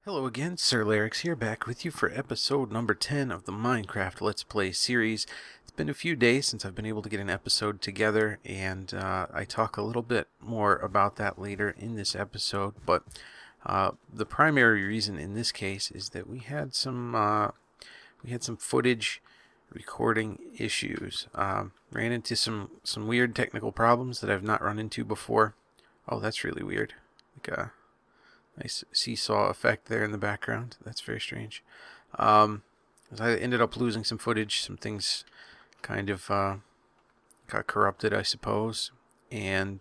Hello again, SirLarix here, back with you for episode number 10 of the Minecraft Let's Play series. It's been a few days since I've been able to get an episode together, and I talk a little bit more about that later in this episode, but the primary reason in this case is that we had some footage recording issues. Ran into some weird technical problems that I've not run into before. Oh, that's really weird. Like a nice seesaw effect there in the background. That's very strange. I ended up losing some footage. Some things kind of got corrupted, I suppose, and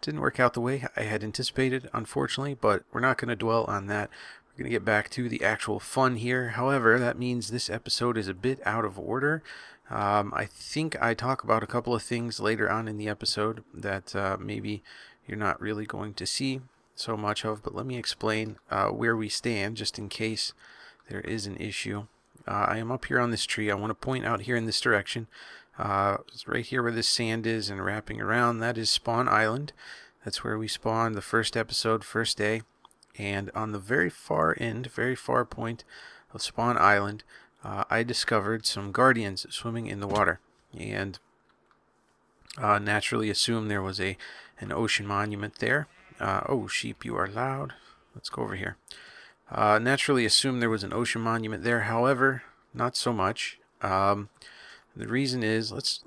didn't work out the way I had anticipated, unfortunately. But we're not going to dwell on that. We're going to get back to the actual fun here. However, that means this episode is a bit out of order. I think I talk about a couple of things later on in the episode that maybe you're not really going to see so much of, but let me explain where we stand just in case there is an issue. I am up here on this tree. I want to point out here in this direction. It's right here where this sand is and wrapping around. That is Spawn Island. That's where we spawned the first episode, first day. And on the very far end, very far point of Spawn Island, I discovered some guardians swimming in the water. And naturally assumed there was an ocean monument there. Oh, sheep, you are loud. Let's go over here. Naturally assumed there was an ocean monument there. However, not so much. The reason is, let's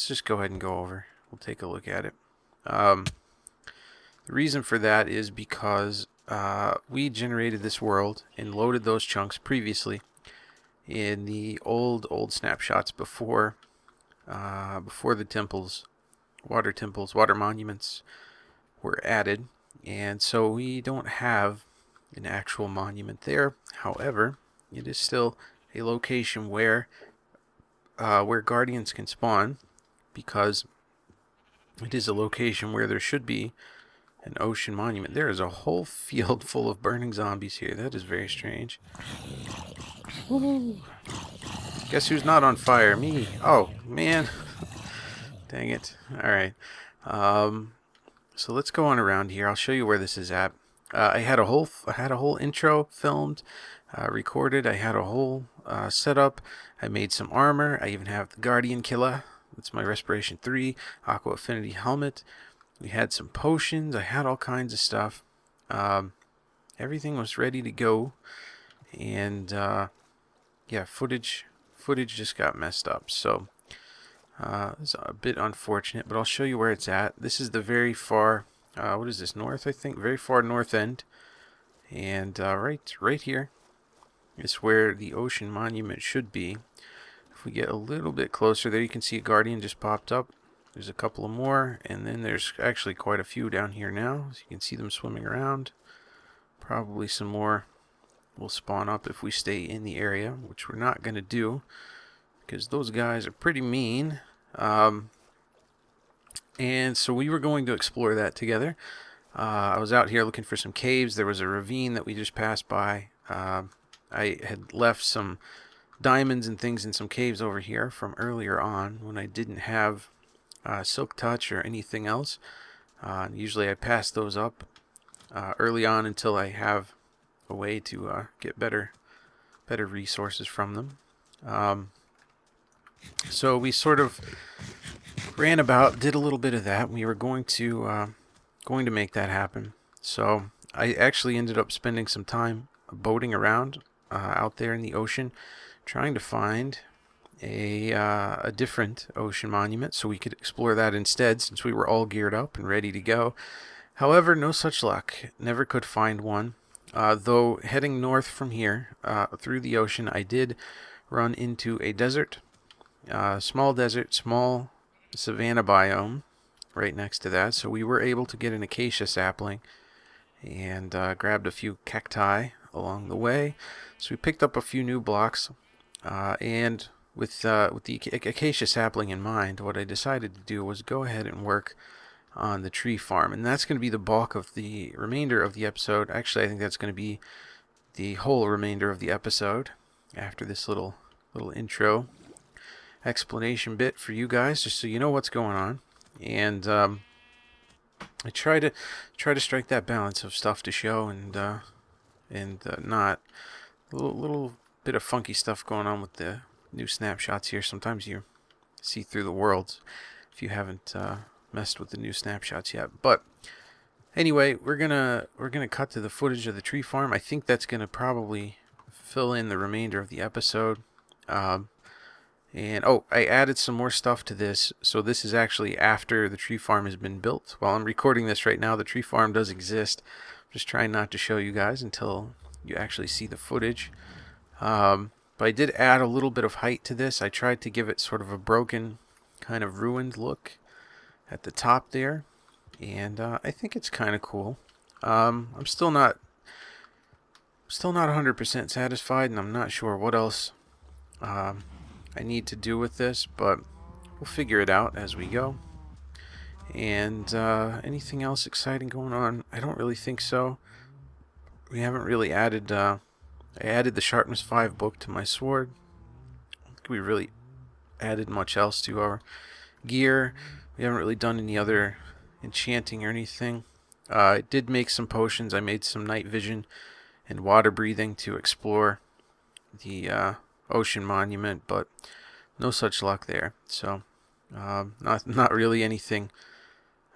just go ahead and go over. We'll take a look at it. The reason for that is because we generated this world and loaded those chunks previously in the old snapshots before the temples, water monuments were added, and so we don't have an actual monument there. However, it is still a location where guardians can spawn, because it is a location where there should be an ocean monument. There is a whole field full of burning zombies here. That is very strange. Woo. Guess who's not on fire? Me. Oh, man. Dang it. Alright. So let's go on around here. I'll show you where this is at. I had a whole intro filmed, recorded. I had a whole setup. I made some armor. I even have the Guardian Killer. That's my Respiration 3 Aqua Affinity helmet. We had some potions. I had all kinds of stuff. Everything was ready to go, and yeah, footage just got messed up. So it's a bit unfortunate, but I'll show you where it's at. This is the very far, what is this, north, I think? Very far north end. And right here is where the ocean monument should be. If we get a little bit closer, there you can see a guardian just popped up. There's a couple of more, and then there's actually quite a few down here now. So you can see them swimming around. Probably some more will spawn up if we stay in the area, which we're not going to do, because those guys are pretty mean. And so we were going to explore that together. I was out here looking for some caves. There was a ravine that we just passed by. I had left some diamonds and things in some caves over here from earlier on when I didn't have silk touch or anything else. Usually I pass those up early on until I have a way to get better resources from them. So we sort of ran about, did a little bit of that. We were going to make that happen. So I actually ended up spending some time boating around out there in the ocean, trying to find a different ocean monument so we could explore that instead, since we were all geared up and ready to go. However, no such luck. Never could find one. Though heading north from here through the ocean, I did run into a desert. Small desert, small savanna biome right next to that. So we were able to get an acacia sapling and grabbed a few cacti along the way. So we picked up a few new blocks, and with the acacia sapling in mind, what I decided to do was go ahead and work on the tree farm, and that's going to be the bulk of the remainder of the episode. Actually, I think that's going to be the whole remainder of the episode after this little intro explanation bit for you guys, just so you know what's going on. And I try to strike that balance of stuff to show and and not a little bit of funky stuff going on with the new snapshots here. Sometimes you see through the worlds if you haven't messed with the new snapshots yet. But anyway, we're gonna cut to the footage of the tree farm. I think that's gonna probably fill in the remainder of the episode. And oh, I added some more stuff to this. So this is actually after the tree farm has been built. While I'm recording this right now, the tree farm does exist. I'm just trying not to show you guys until you actually see the footage. But I did add a little bit of height to this. I tried to give it sort of a broken, kind of ruined look at the top there. And I think it's kind of cool. I'm still not 100% satisfied, and I'm not sure what else I need to do with this, but we'll figure it out as we go. And anything else exciting going on? I don't really think so. We haven't really added... I added the Sharpness 5 book to my sword. I don't think we really added much else to our gear. We haven't really done any other enchanting or anything. I did make some potions. I made some night vision and water breathing to explore the ocean monument, but no such luck there. So not really anything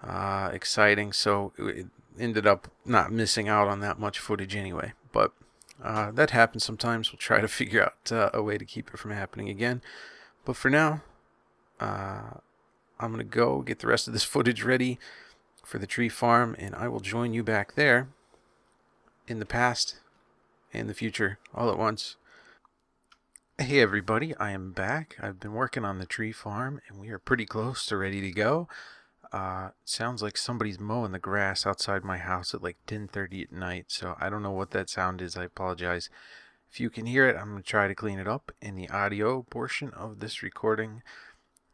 exciting. So it ended up not missing out on that much footage anyway. But that happens sometimes. We'll try to figure out a way to keep it from happening again. But for now, I'm going to go get the rest of this footage ready for the tree farm, and I will join you back there in the past and the future all at once. Hey everybody, I am back. I've been working on the tree farm, and we are pretty close to ready to go. Sounds like somebody's mowing the grass outside my house at like 10:30 at night, so I don't know what that sound is. I apologize. If you can hear it, I'm going to try to clean it up in the audio portion of this recording.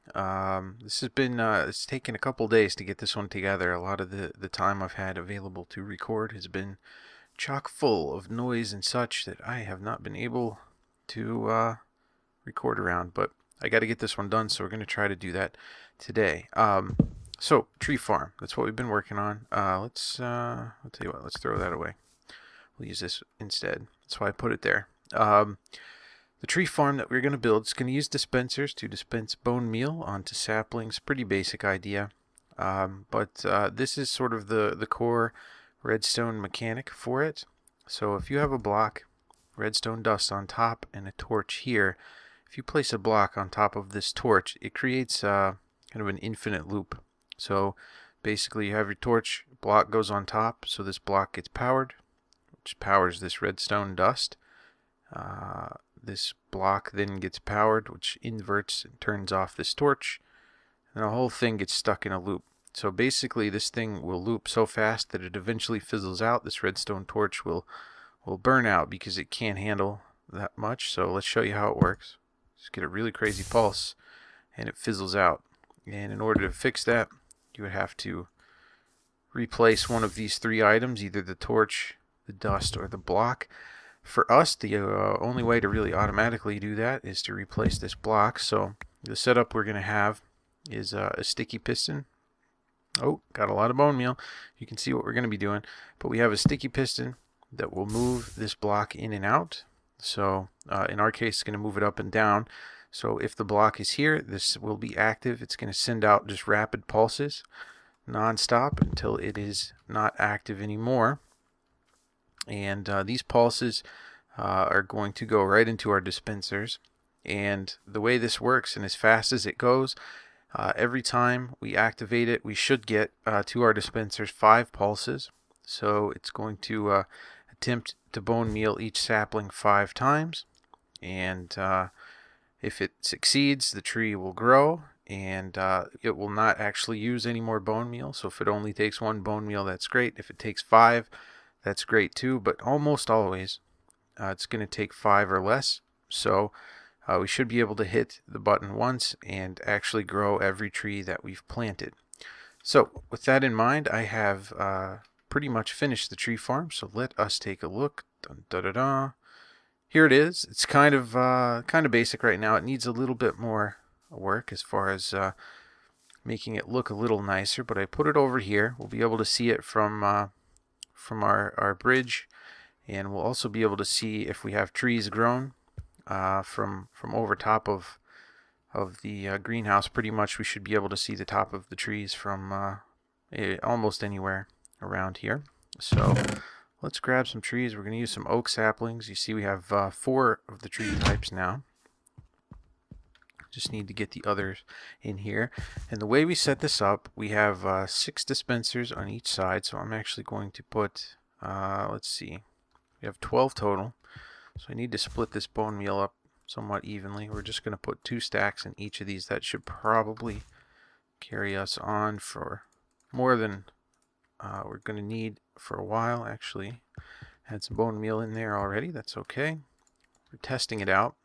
This has been, it's taken a couple days to get this one together. A lot of the time I've had available to record has been chock full of noise and such that I have not been able to record around, but I got to get this one done, so we're going to try to do that today. So tree farm, that's what we've been working on. I'll tell you what, let's throw that away. We'll use this instead. That's why I put it there. The tree farm that we're going to build is going to use dispensers to dispense bone meal onto saplings. Pretty basic idea, but this is sort of the core redstone mechanic for it. So if you have a block, redstone dust on top, and a torch here, if you place a block on top of this torch, it creates kind of an infinite loop. So basically you have your torch, block goes on top, so this block gets powered, which powers this redstone dust. This block then gets powered, which inverts and turns off this torch, and the whole thing gets stuck in a loop. So basically this thing will loop so fast that it eventually fizzles out. This redstone torch will burn out because it can't handle that much. So let's show you how it works. Just get a really crazy pulse and it fizzles out. And in order to fix that, you would have to replace one of these three items, either the torch, the dust, or the block. For us, the only way to really automatically do that is to replace this block. So the setup we're going to have is a sticky piston. Oh, got a lot of bone meal. You can see what we're going to be doing. But we have a sticky piston that will move this block in and out. So in our case, it's going to move it up and down. So if the block is here, this will be active. It's going to send out just rapid pulses non-stop until it is not active anymore. And these pulses are going to go right into our dispensers. And the way this works, and as fast as it goes, every time we activate it, we should get to our dispensers 5 pulses. So it's going to attempt to bone meal each sapling 5 times. And if it succeeds, the tree will grow, and it will not actually use any more bone meal. So if it only takes 1 bone meal, that's great. If it takes 5, that's great too, but almost always it's going to take 5 or less. So we should be able to hit the button once and actually grow every tree that we've planted. So with that in mind, I have pretty much finished the tree farm. So let us take a look. Dun, da, da, da. Here it is. It's kind of basic right now. It needs a little bit more work as far as making it look a little nicer, but I put it over here. We'll be able to see it from our bridge, And we'll also be able to see if we have trees grown from over top of the greenhouse. Pretty much we should be able to see the top of the trees from almost anywhere around here. So let's grab some trees. We're going to use some oak saplings. You see we have 4 of the tree types now. Just need to get the others in here. And the way we set this up, we have 6 dispensers on each side. So I'm actually going to put, let's see, we have 12 total. So I need to split this bone meal up somewhat evenly. We're just going to put 2 stacks in each of these. That should probably carry us on for more than we're going to need for a while. Actually, had some bone meal in there already. That's okay. We're testing it out.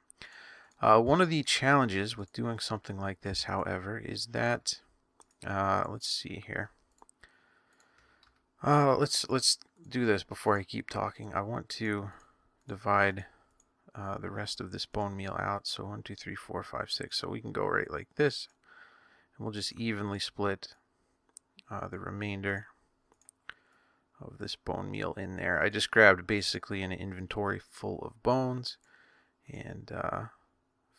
One of the challenges with doing something like this, however, is that let's see here. Let's do this before I keep talking. I want to divide the rest of this bone meal out. So 1, 2, 3, 4, 5, 6. So we can go right like this, and we'll just evenly split the remainder of this bone meal in there. I just grabbed basically an inventory full of bones and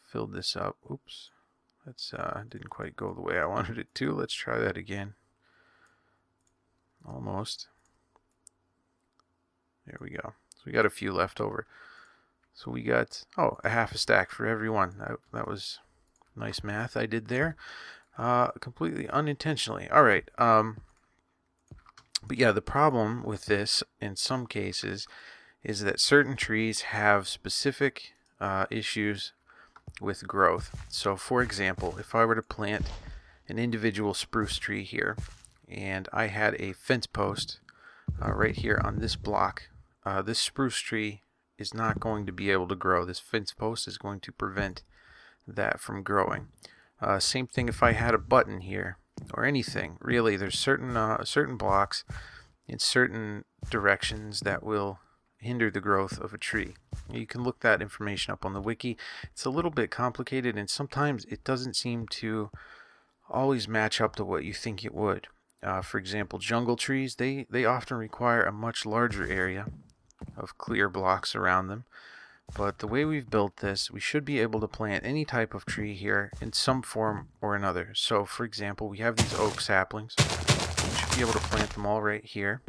filled this up. Oops, that's didn't quite go the way I wanted it to. Let's try that again. Almost. There we go. So we got a few left over. So we got, oh, a half a stack for every one. That was nice math I did there. Completely unintentionally. All right. But yeah, the problem with this in some cases is that certain trees have specific issues with growth. So for example, if I were to plant an individual spruce tree here, and I had a fence post right here on this block, this spruce tree is not going to be able to grow. This fence post is going to prevent that from growing. Same thing if I had a button here, or anything. Really, there's certain blocks in certain directions that will hinder the growth of a tree. You can look that information up on the wiki. It's a little bit complicated, and sometimes it doesn't seem to always match up to what you think it would. For example, jungle trees, they often require a much larger area of clear blocks around them. But the way we've built this, we should be able to plant any type of tree here in some form or another. So for example, we have these oak saplings. We should be able to plant them all right here.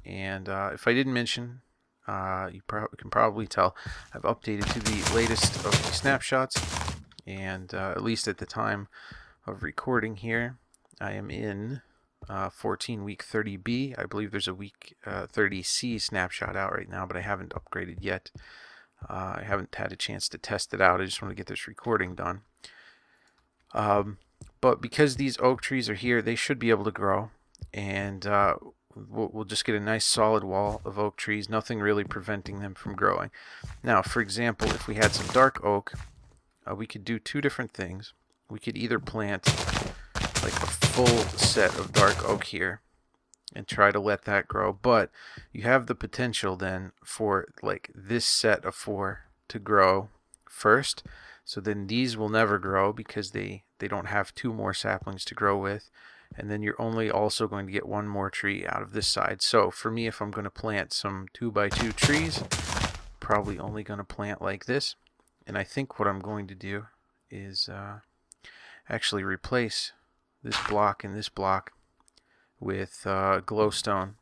And if I didn't mention, you can probably tell I've updated to the latest of the snapshots, and at least at the time of recording here, I am in 14 week 30B. I believe there's a week 30C snapshot out right now, but I haven't upgraded yet. I haven't had a chance to test it out. I just want to get this recording done. But because these oak trees are here, they should be able to grow, and we'll just get a nice solid wall of oak trees, nothing really preventing them from growing. Now, for example, if we had some dark oak, we could do 2 different things. We could either plant like a full set of dark oak here and try to let that grow, but you have the potential then for like this set of 4 to grow first. So then these will never grow because they don't have 2 more saplings to grow with. And then you're only also going to get 1 more tree out of this side. So for me, if I'm going to plant some 2x2 trees, probably only going to plant like this. And I think what I'm going to do is actually replace this block and this block with glowstone.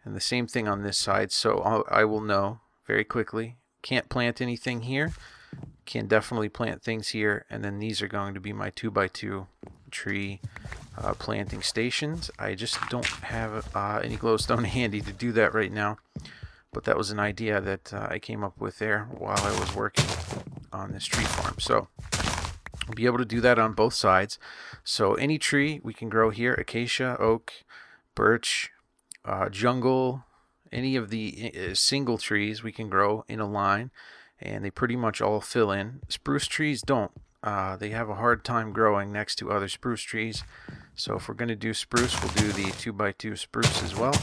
And the same thing on this side. So I will know very quickly. Can't plant anything here. Can definitely plant things here. And then these are going to be my 2x2 tree planting stations. I just don't have any glowstone handy to do that right now, but that was an idea that I came up with there while I was working on this tree farm. So we'll be able to do that on both sides. So any tree we can grow here: acacia, oak, birch, jungle, any of the single trees we can grow in a line, and they pretty much all fill in. Spruce trees don't. They have a hard time growing next to other spruce trees. So if we're going to do spruce, we'll do the 2x2 spruce as well.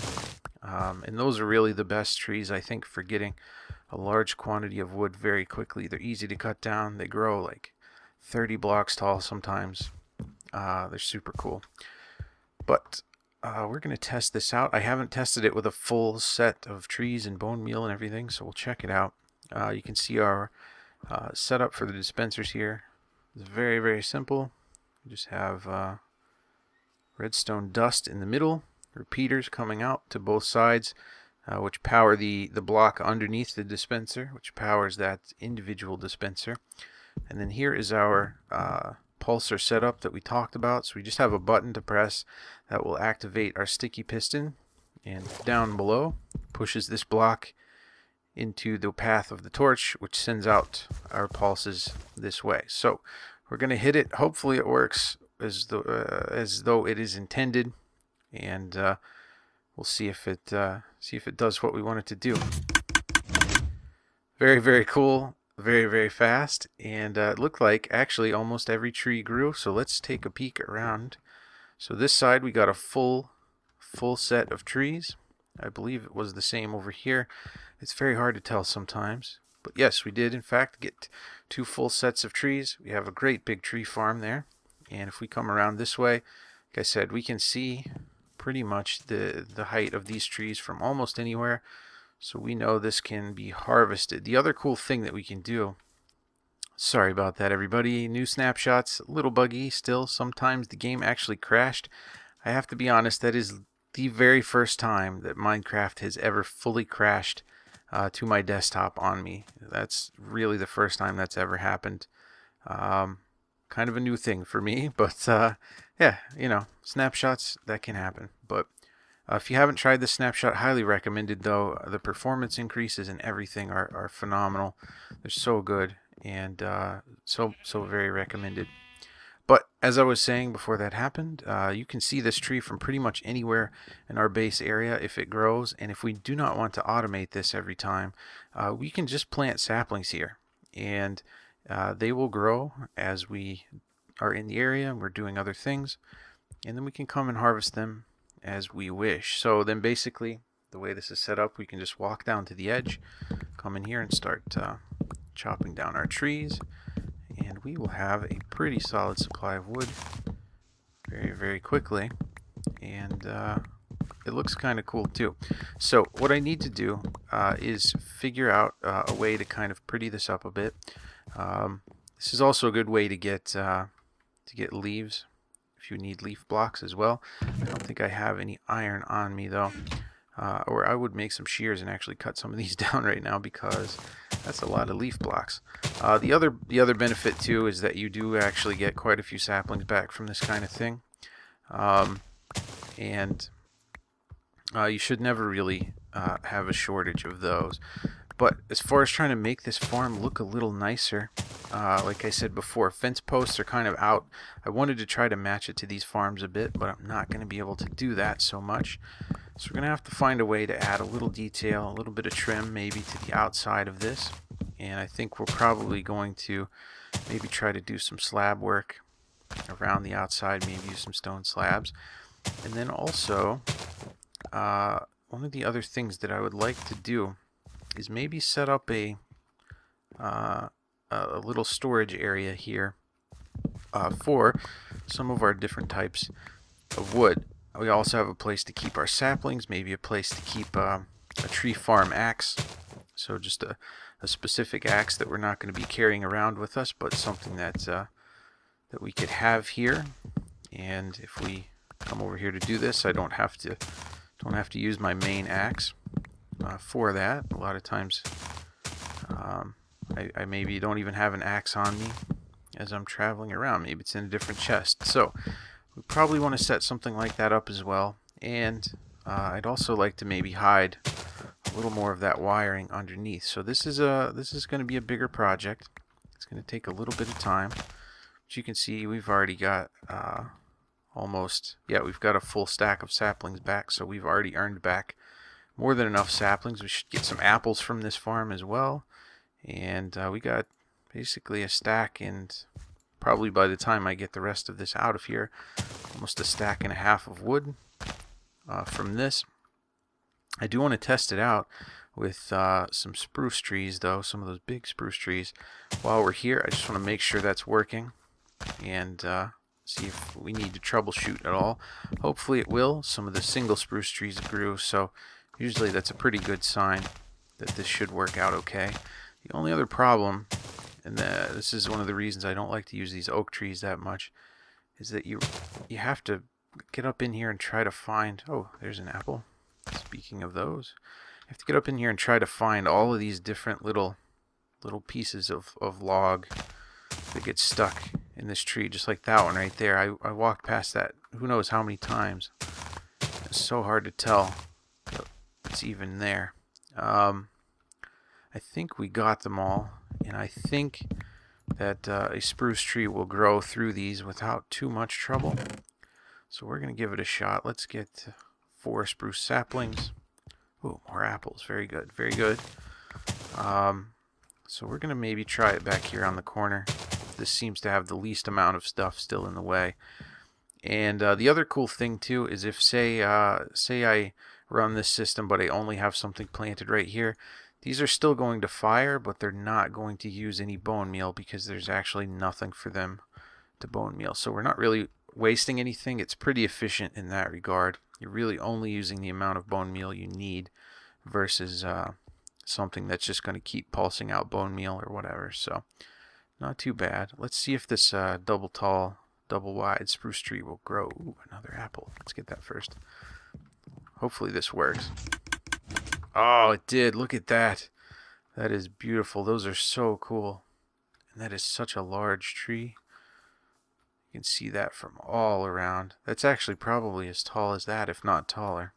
And those are really the best trees, I think, for getting a large quantity of wood very quickly. They're easy to cut down. They grow like 30 blocks tall sometimes. They're super cool. But we're going to test this out. I haven't tested it with a full set of trees and bone meal and everything, so we'll check it out. You can see our setup for the dispensers here. It's very, very simple. We just have redstone dust in the middle, repeaters coming out to both sides, which power the block underneath the dispenser, which powers that individual dispenser. And then here is our pulsar setup that we talked about. So we just have a button to press that will activate our sticky piston, and down below pushes this block into the path of the torch, which sends out our pulses this way. So we're going to hit it. Hopefully it works as though it is intended, and we'll see if it does what we want it to do. Very, very cool. Very, very fast, and it looked like actually almost every tree grew. So let's take a peek around. So this side we got a full set of trees. I believe it was the same over here. It's very hard to tell sometimes, but yes, we did in fact get 2 full sets of trees. We have a great big tree farm there, and if we come around this way, like I said, we can see pretty much the height of these trees from almost anywhere. So we know this can be harvested. The other cool thing that we can do, sorry about that everybody, new snapshots, a little buggy still. Sometimes the game actually crashed. I have to be honest, that is the very first time that Minecraft has ever fully crashed to my desktop on me. That's really the first time that's ever happened. Kind of a new thing for me, but yeah, you know, snapshots, that can happen. But if you haven't tried this snapshot, highly recommended though. The performance increases and everything are phenomenal. They're so good, and so very recommended. But as I was saying before that happened, you can see this tree from pretty much anywhere in our base area if it grows. And if we do not want to automate this every time, we can just plant saplings here, and they will grow as we are in the area and we're doing other things, and then we can come and harvest them as we wish. So then basically the way this is set up, we can just walk down to the edge, come in here and start chopping down our trees, and we will have a pretty solid supply of wood very, very quickly. And it looks kind of cool too. So what I need to do is figure out a way to kind of pretty this up a bit. This is also a good way to get leaves if you need leaf blocks as well. I don't think I have any iron on me though, or I would make some shears and actually cut some of these down right now, because that's a lot of leaf blocks. The other benefit too is that you do actually get quite a few saplings back from this kind of thing, and you should never really have a shortage of those. But as far as trying to make this farm look a little nicer, like I said before, fence posts are kind of out. I wanted to try to match it to these farms a bit, but I'm not going to be able to do that so much. So we're going to have to find a way to add a little detail, a little bit of trim maybe to the outside of this. And I think we're probably going to maybe try to do some slab work around the outside, maybe use some stone slabs. And then also, one of the other things that I would like to do is maybe set up a little storage area here for some of our different types of wood. We also have a place to keep our saplings, maybe a place to keep a tree farm axe. So just a specific axe that we're not going to be carrying around with us, but something that we could have here. And if we come over here to do this, I don't have to use my main axe for that. A lot of times I maybe don't even have an axe on me as I'm traveling around. Maybe it's in a different chest. So we probably want to set something like that up as well. And I'd also like to maybe hide a little more of that wiring underneath. So this is going to be a bigger project. It's going to take a little bit of time. But you can see we've already got we've got a full stack of saplings back. So we've already earned back more than enough saplings. We should get some apples from this farm as well. And we got basically a stack, and probably by the time I get the rest of this out of here, almost a stack and a half of wood from this. I do want to test it out with some spruce trees though, some of those big spruce trees. While we're here, I just want to make sure that's working and see if we need to troubleshoot at all. Hopefully it will. Some of the single spruce trees grew, so usually that's a pretty good sign that this should work out okay. The only other problem, and this is one of the reasons I don't like to use these oak trees that much, is that you have to get up in here and try to find... Oh, there's an apple. Speaking of those, you have to get up in here and try to find all of these different little pieces of log that get stuck in this tree, just like that one right there. I walked past that who knows how many times. It's so hard to tell that it's even there. I think we got them all, and I think that a spruce tree will grow through these without too much trouble. So we're going to give it a shot. Let's get 4 spruce saplings. Ooh, more apples. Very good. Very good. So we're going to maybe try it back here on the corner. This seems to have the least amount of stuff still in the way. And the other cool thing too is if say I run this system but I only have something planted right here, these are still going to fire, but they're not going to use any bone meal because there's actually nothing for them to bone meal. So we're not really wasting anything. It's pretty efficient in that regard. You're really only using the amount of bone meal you need versus something that's just going to keep pulsing out bone meal or whatever. So not too bad. Let's see if this double tall, double wide spruce tree will grow. Ooh, another apple. Let's get that first. Hopefully this works. Oh, it did. Look at that. That is beautiful. Those are so cool. And that is such a large tree. You can see that from all around. That's actually probably as tall as that, if not taller.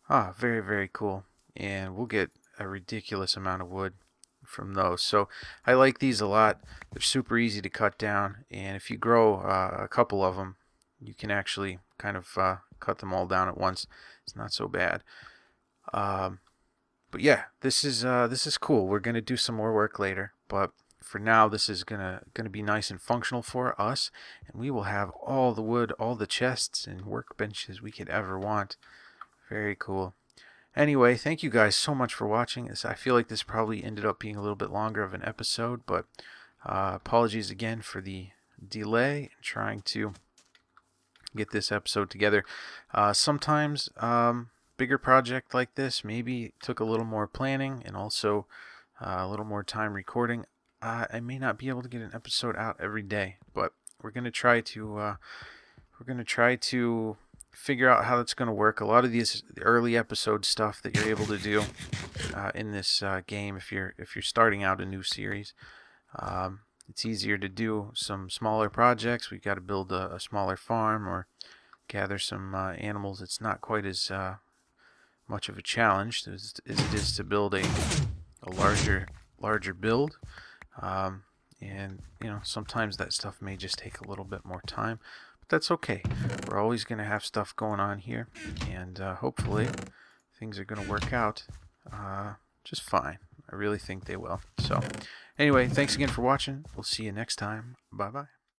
Ah, very, very cool. And we'll get a ridiculous amount of wood from those. So I like these a lot. They're super easy to cut down. And if you grow a couple of them, you can actually kind of cut them all down at once. It's not so bad. But yeah, this is cool. We're gonna do some more work later, but for now this is gonna be nice and functional for us, and we will have all the wood, all the chests and workbenches we could ever want. Very cool. Anyway, thank you guys so much for watching. I feel like this probably ended up being a little bit longer of an episode, but apologies again for the delay in trying to get this episode together. Sometimes bigger project like this maybe took a little more planning and also a little more time recording. I may not be able to get an episode out every day, but we're gonna try to figure out how that's gonna work. A lot of these early episode stuff that you're able to do in this game, if you're starting out a new series, it's easier to do some smaller projects. We've got to build a smaller farm or gather some animals. It's not quite as much of a challenge as it is to build a larger build, and sometimes that stuff may just take a little bit more time, but that's okay. We're always going to have stuff going on here, and hopefully things are going to work out just fine. I really think they will. So anyway, thanks again for watching. We'll see you next time. Bye bye.